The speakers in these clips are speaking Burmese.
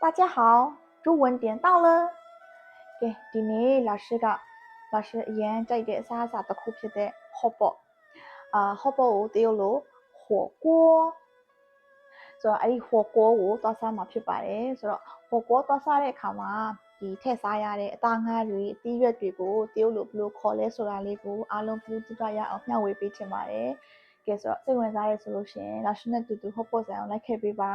大家好，中文点到了。ကဲဒီနေ့老师အရင်ကြိုက်တဲ့အစားအစာတစ်ခုဖြစ်တဲ့ hot pot hot pot ကိုတရုတ်လို火锅ဆိုတော့အဲ့ဒီ火锅ကိုသွားစားမှာဖြစ်ပါတယ်ဆိုတော့火锅သွားစားတဲ့အခါမှာဒီထည့်စားရတဲ့အသားငါးတွေအသီးရွက်တွေကိုတရုတ်လိုဘယ်လိုခေါ်လဲဆိုတာလေးကိုအားလုံးပြုစုကြရအောင်မျှဝေပေးချင်ပါတယ်ကဲဆိုတော့စိတ်ဝင်စားရဆိုလို့ရှိရင်老师နဲ့တူတူ hot pot ဆိုင်အောင်လိုက်ခဲ့ပေးပါ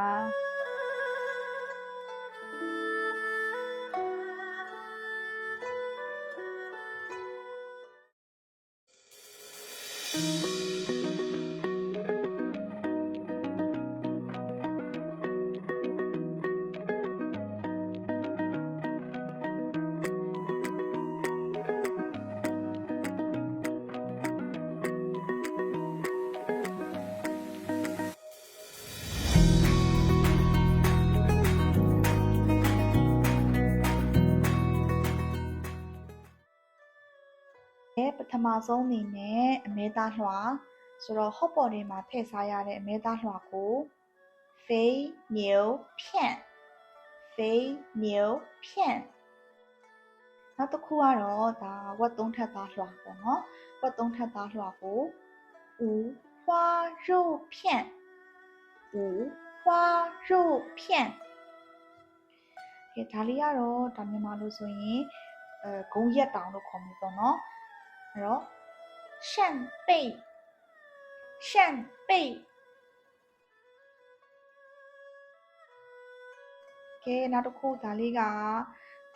ပထမဆုံးအနေနဲ့အမဲသားလွှာဆိုတော့ hot pot တွေမှာထည့်စားရတဲ့အမဲသားလွှာကို肥牛片နောက်တစ်ခုကတော့ဒါဝက်သုံးထပ်သားလွှာပေါ့နော်ဝက်သုံးထပ်သားလွှာကို五花肉片ကဲဒါလေးကတော့ဒါမြန်မာလို့ဆိုရင်ဂုံးရက်တောင်လို့ခေါ်မှာပေါ့နော်အဲ့တော့扇贝ကဲနောက်တစ်ခုဒါလေးက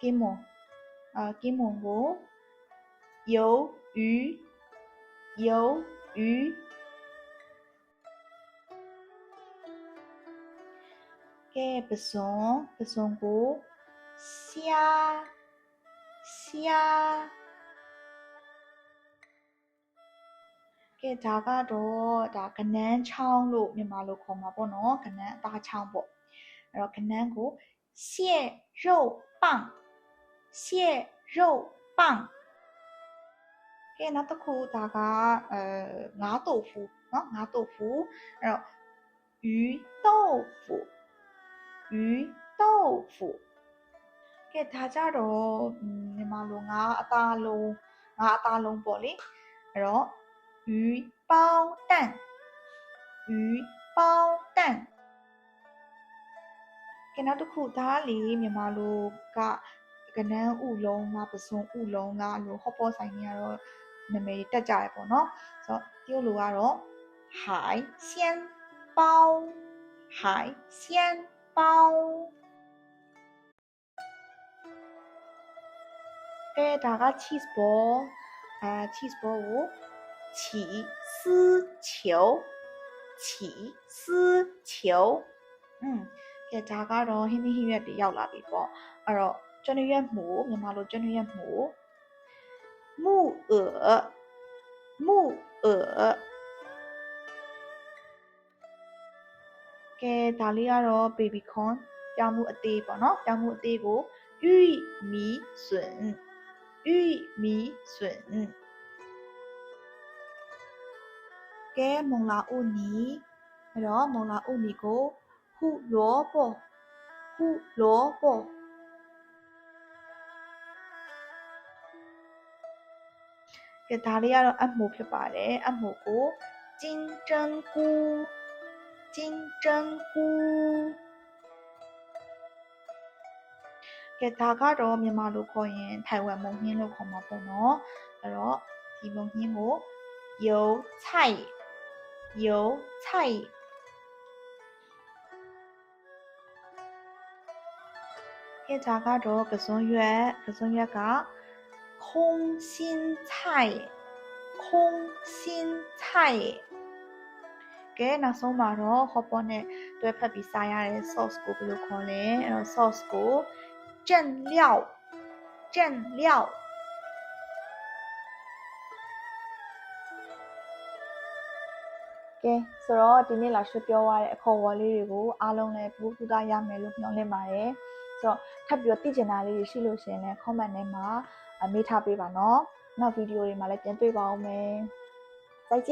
ကင်းမွန်ကို鱿鱼ကဲပစွန်ကို虾ကဲဒါကတော့ဒါကနန်းချောင်းလို့မြန်မာလိုခေါ်မှာပေါ့နော်ကနန်းအသားချောင်းပေါ့အဲ့တော့ကနန်းကို蟹肉棒ကဲနောက်တစ်ခုဒါကငါး豆腐เนาะငါး豆腐အဲ့တော့鱼豆腐ကဲဒါကြတော့မြန်မာလိုငါးအသားလုံးပေါ့လေအဲ့တော့鱼包蛋ကဲနောက်တစ်ခုဒါလေမြန်မာလိုကကနန်းဥလုံးကပစွန်ဥလုံးကလို့ hot pot ဆိုင်ကြီးကတော့နာမည်တက်ကြရပေါ့နော်ဆိုတော့တရုတ်လိုကတော့海鲜包ကဲဒါက cheese ball cheese ball ကို起司球ကဲဒါကတော့ဟင်းသီးဟင်းရွက်တွေရောက်လာပြီပေါ့အဲ့တော့ကျွန်းရွက်မှုမြန်မာလိုကျွန်းရွက်မှု木耳ကဲဒါလေးကတော့ baby corn ပြောင်းမှုအသေးပေါ့နော်ပြောင်းမှုအသေးကို玉米笋ကဲမုံလာဥနီအဲ့တော့မုံလာဥနီကို胡萝卜ကဲဒါလေးကတော့အမှုဖြစ်ပါတယ်အမှုကို金针菇ကဲဒါကတော့မြန်မာလိုခေါ်ရင်ထိုင်ဝမ်မုံဟင်းလို့ခေါ်မှာပေါ့နော်အဲ့တော့ဒီမုံဟင်းကို油菜ကဲဒါကတော့ပစွန်ရွက်က空心菜ကဲနောက်ဆုံးမှာတော့ hot pot နဲ့တွဲဖက်ပြီးစားရတဲ့ sauce ကိုဘယ်လိုခေါ်လဲအဲ့တော့ sauce ကို正料ကဲဆိုတော့ဒီနေ့လာရှင်းပြောရတဲ့အခေါ်အဝေါ်လေးတွေကိုအားလုံးလည်းပြုစုရမယ်လို့မျှော်လင့်ပါတယ်ဆိုတော့ထပ်ပြီးတော့သိချင်တာလေးတွေရှိလို့ရှိရင်လည်း comment ထဲမှာမေးထားပေးပါနော်နောက်ဗီဒီယိုတွေမှာလည်းပြန်တွေ့ပါဦးမယ်再见